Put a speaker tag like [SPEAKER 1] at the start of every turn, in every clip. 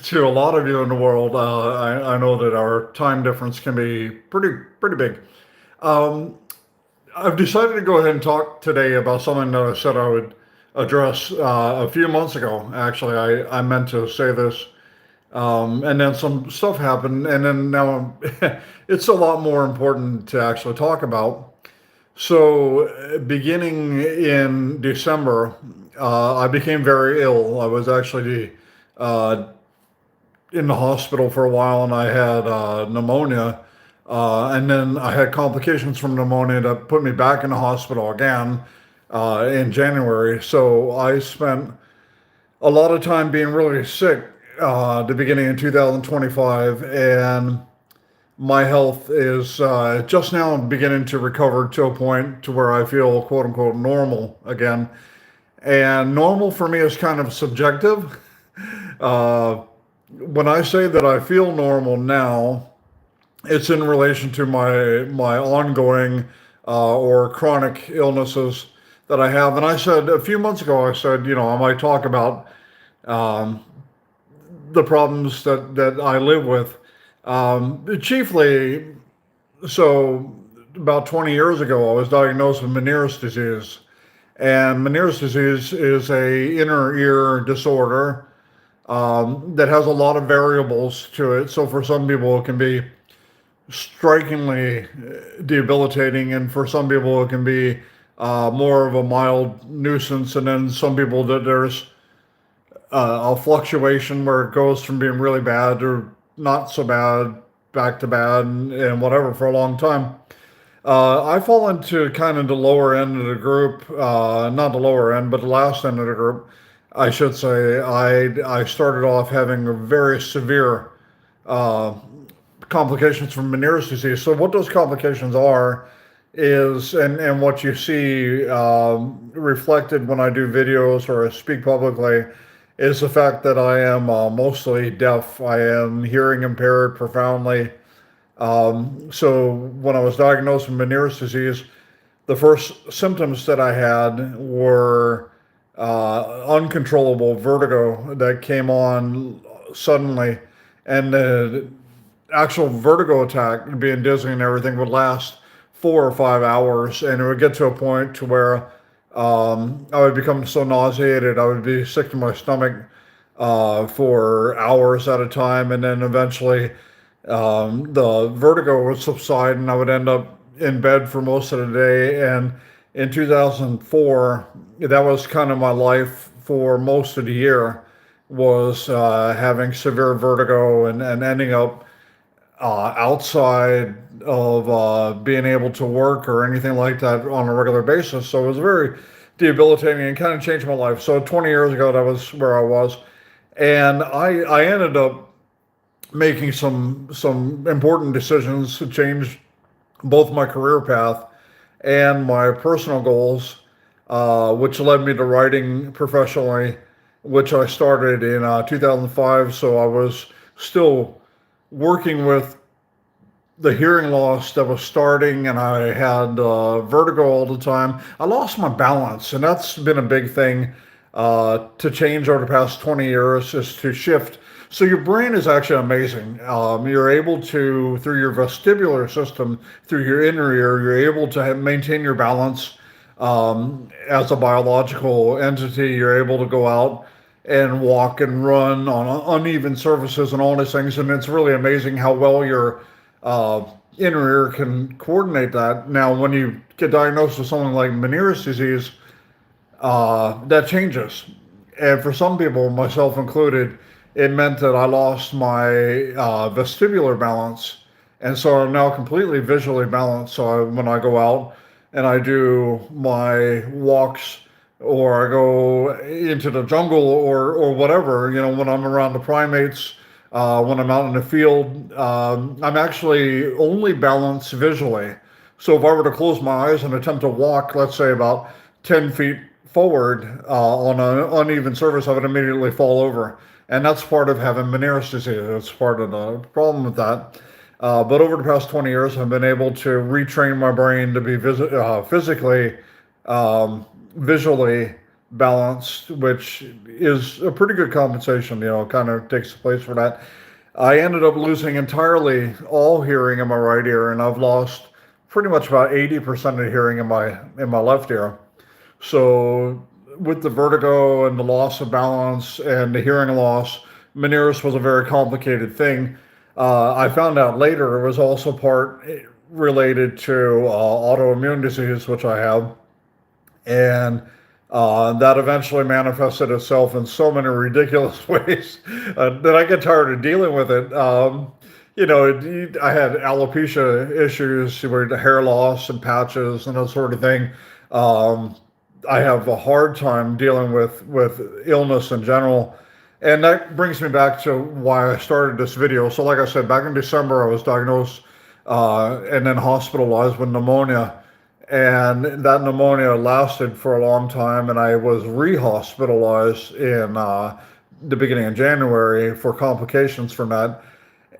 [SPEAKER 1] to a lot of you in the world. I know that our time difference can be pretty big. Um, I've decided to go ahead and talk today about something that I said I would address a few months ago. Actually, I meant to say this, and then some stuff happened, and then now it's a lot more important to actually talk about. So, beginning in December, I became very ill. I was actually uh, in the hospital for a while, and I had pneumonia. And then I had complications from pneumonia that put me back in the hospital again in January. So I spent a lot of time being really sick the beginning of 2025, and my health is just now beginning to recover to a point to where I feel quote unquote normal again. And normal for me is kind of subjective. Uh, when I say that I feel normal now, it's in relation to my ongoing or chronic illnesses that I have. And I said a few months ago, I said, I might talk about um, the problems that I live with. Chiefly, so about 20 years ago, I was diagnosed with Meniere's disease. And Meniere's disease is a inner ear disorder that has a lot of variables to it. So for some people, it can be strikingly debilitating, and for some people, it can be more of a mild nuisance. And then some people that there's a fluctuation where it goes from being really bad to not so bad, back to bad, and whatever for a long time. I fall into kind of the lower end of the group, not the lower end, but the last end of the group, I should say. I started off having a very severe uh, complications from Meniere's disease. So what those complications are is, and what you see reflected when I do videos or speak publicly, is the fact that I am mostly deaf. I am hearing impaired profoundly. So when I was diagnosed with Meniere's disease, the first symptoms that I had were uncontrollable vertigo that came on suddenly, and the actual vertigo attack, being dizzy and everything, would last 4 or 5 hours, and it would get to a point to where I would become so nauseated, I would be sick to my stomach for hours at a time, and then eventually the vertigo would subside, and I would end up in bed for most of the day. And in 2004, that was kind of my life for most of the year, was having severe vertigo and ending up outside of being able to work or anything like that on a regular basis. So it was very debilitating and kind of changed my life. So 20 years ago, that was where I was. And I ended up making some important decisions to change both my career path and my personal goals, which led me to writing professionally, which I started in 2005. So I was still working with the hearing loss that was starting, and I had vertigo all the time. I lost my balance, and that's been a big thing to change over the past 20 years, is to shift. So your brain is actually amazing. You're able to, through your vestibular system, through your inner ear, you're able to maintain your balance as a biological entity. You're able to go out and walk and run on uneven surfaces and all these things. And it's really amazing how well your uh, inner ear can coordinate that. Now, when you get diagnosed with something like Meniere's disease, that changes. And for some people, myself included, it meant that I lost my vestibular balance. And so I'm now completely visually balanced. So when I go out and I do my walks, or I go into the jungle, or whatever, when I'm around the primates, when I'm out in the field, I'm actually only balanced visually. So if I were to close my eyes and attempt to walk, let's say about 10 feet forward on an uneven surface, I would immediately fall over. And that's part of having Meniere's disease. It's part of the problem with that. But over the past 20 years, I've been able to retrain my brain to be physically, visually balance, which is a pretty good compensation, kind of takes the place for that. I ended up losing entirely all hearing in my right ear, and I've lost pretty much about 80% of hearing in my left ear. So with the vertigo and the loss of balance and the hearing loss, Meniere's was a very complicated thing. I found out later it was also part related to autoimmune disease, which I have, and that eventually manifested itself in so many ridiculous ways that I get tired of dealing with it. I had alopecia issues where the hair loss and patches and that sort of thing. Um, I have a hard time dealing with illness in general. And that brings me back to why I started this video. So, like I said, back in December, I was diagnosed and then hospitalized with pneumonia. And that pneumonia lasted for a long time, and I was re-hospitalized in the beginning of January for complications from that.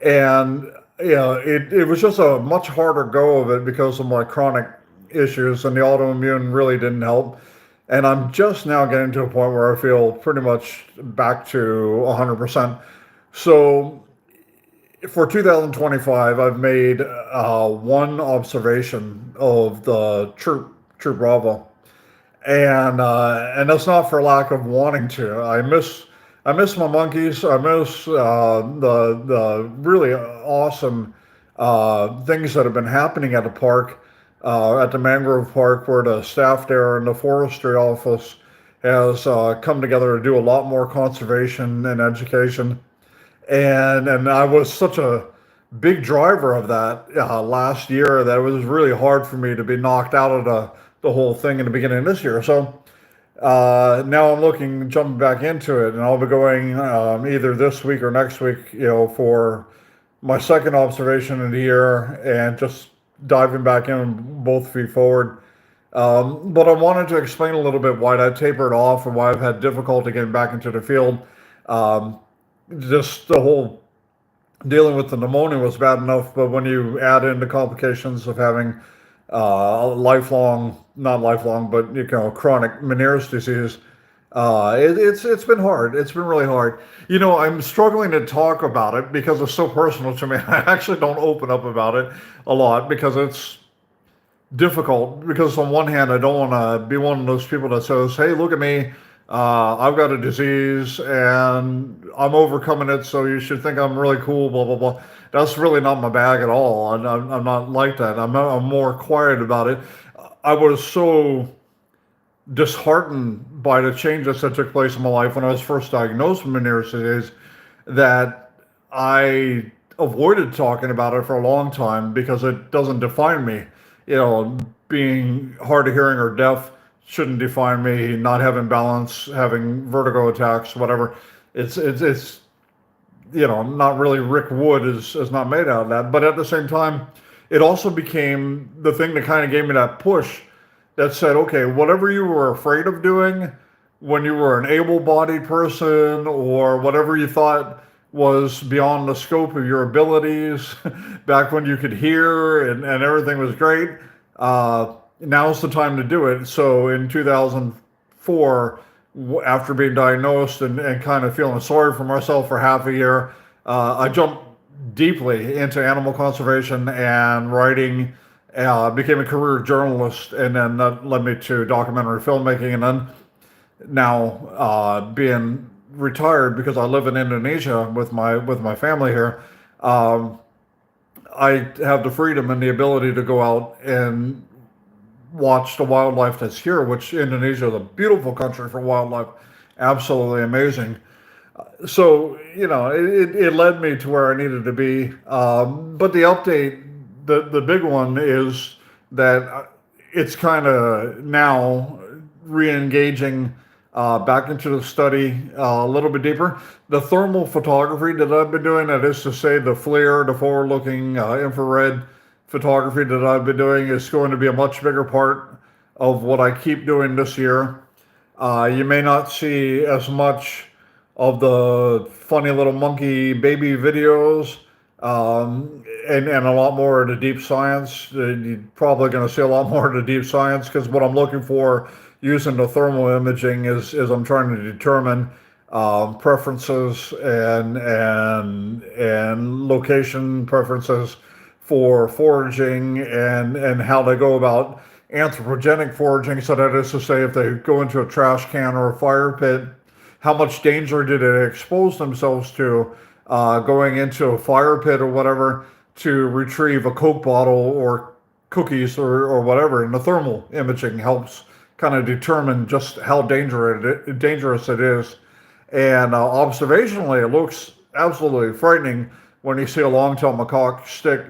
[SPEAKER 1] And it was just a much harder go of it because of my chronic issues, and the autoimmune really didn't help. And I'm just now getting to a point where I feel pretty much back to 100%. So for 2025, I've made one observation of the troop Bravo, and that's not for lack of wanting to. I miss my monkeys. I miss the really awesome things that have been happening at the park, at the mangrove park, where the staff there and the forestry office has come together to do a lot more conservation and education. And I was such a big driver of that last year that it was really hard for me to be knocked out of the whole thing in the beginning of this year. So now I'm jumping back into it, and I'll be going either this week or next week, for my second observation of the year, and just diving back in both feet forward. But I wanted to explain a little bit why that tapered off and why I've had difficulty getting back into the field. Um, just the whole dealing with the pneumonia was bad enough, but when you add in the complications of having not lifelong, but chronic Meniere's disease, it's been hard. It's been really hard. I'm struggling to talk about it because it's so personal to me. I actually don't open up about it a lot because it's difficult. Because on one hand, I don't want to be one of those people that says, "Hey, look at me. I've got a disease and I'm overcoming it, so you should think I'm really cool." Blah blah blah. That's really not my bag at all. I'm not like that. I'm more quiet about it. I was so disheartened by the changes that took place in my life when I was first diagnosed with Meniere's disease that I avoided talking about it for a long time because it doesn't define me. Being hard of hearing or deaf shouldn't define me. Not having balance, having vertigo attacks, whatever. It's not really. Rick Wood is not made out of that. But at the same time, it also became the thing that kind of gave me that push that said, okay, whatever you were afraid of doing when you were an able-bodied person, or whatever you thought was beyond the scope of your abilities back when you could hear and everything was great, now's the time to do it. So in 2004, after being diagnosed and kind of feeling sorry for myself for half a year, I jumped deeply into animal conservation and writing, became a career journalist, and then that led me to documentary filmmaking, and then now being retired because I live in Indonesia with my family here. I have the freedom and the ability to go out and watch the wildlife that's here, which Indonesia is a beautiful country for wildlife, absolutely amazing. So it led me to where I needed to be. But the update, the big one is that it's kind of now re-engaging back into the study a little bit deeper. The thermal photography that I've been doing, that is to say the FLIR, the forward-looking infrared photography that I've been doing, is going to be a much bigger part of what I keep doing this year. You may not see as much of the funny little monkey baby videos, and a lot more of the deep science. You're probably going to see a lot more of the deep science because what I'm looking for using the thermal imaging is I'm trying to determine preferences and location preferences for foraging and how they go about anthropogenic foraging. So that is to say, if they go into a trash can or a fire pit, how much danger did they expose themselves to going into a fire pit or whatever to retrieve a Coke bottle or cookies or whatever. And the thermal imaging helps kind of determine just how dangerous it is. And observationally, it looks absolutely frightening when you see a long-tailed macaque stick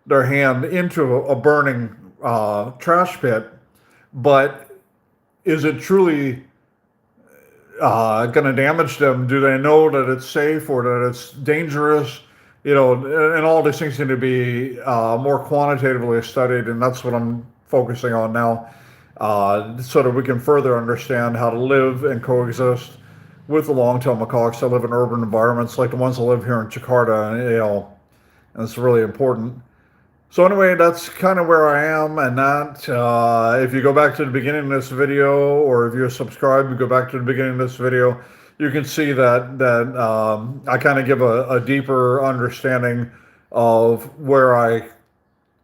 [SPEAKER 1] their hand into a burning trash pit. But is it truly going to damage them? Do they know that it's safe or that it's dangerous? You know, and all these things need to be more quantitatively studied, and that's what I'm focusing on now, so that we can further understand how to live and coexist with the long-tailed macaques that live in urban environments like the ones that live here in Jakarta. You know, and it's really important. So anyway, that's kind of where I am, and that if you go back to the beginning of this video, or if you're subscribed, you go back to the beginning of this video, you can see that I kind of give a deeper understanding of where I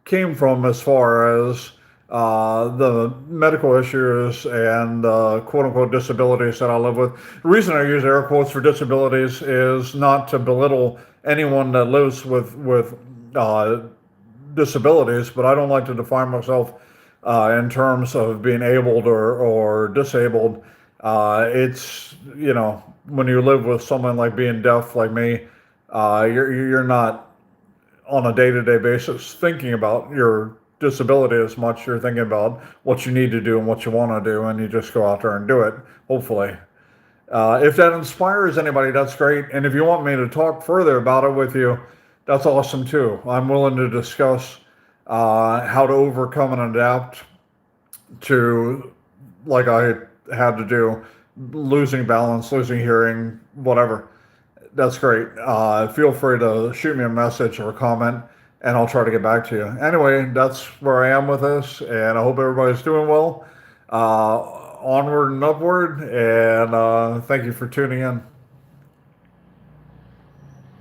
[SPEAKER 1] came from as far as the medical issues and quote unquote disabilities that I live with. The reason I use air quotes for disabilities is not to belittle anyone that lives with disabilities, but I don't like to define myself in terms of being abled or disabled. It's, you know, when you live with someone like being deaf like me, you're not on a day-to-day basis thinking about your disability as much. You're thinking about what you need to do and what you want to do, and you just go out there and do it, hopefully. If that inspires anybody, that's great. And if you want me to talk further about it with you, that's awesome too. I'm willing to discuss how to overcome and adapt to, like I had to do, losing balance, losing hearing, whatever. That's great. Feel free to shoot me a message or a comment, and I'll try to get back to you. Anyway, that's where I am with this, and I hope everybody's doing well. Onward and upward, and thank you for tuning in.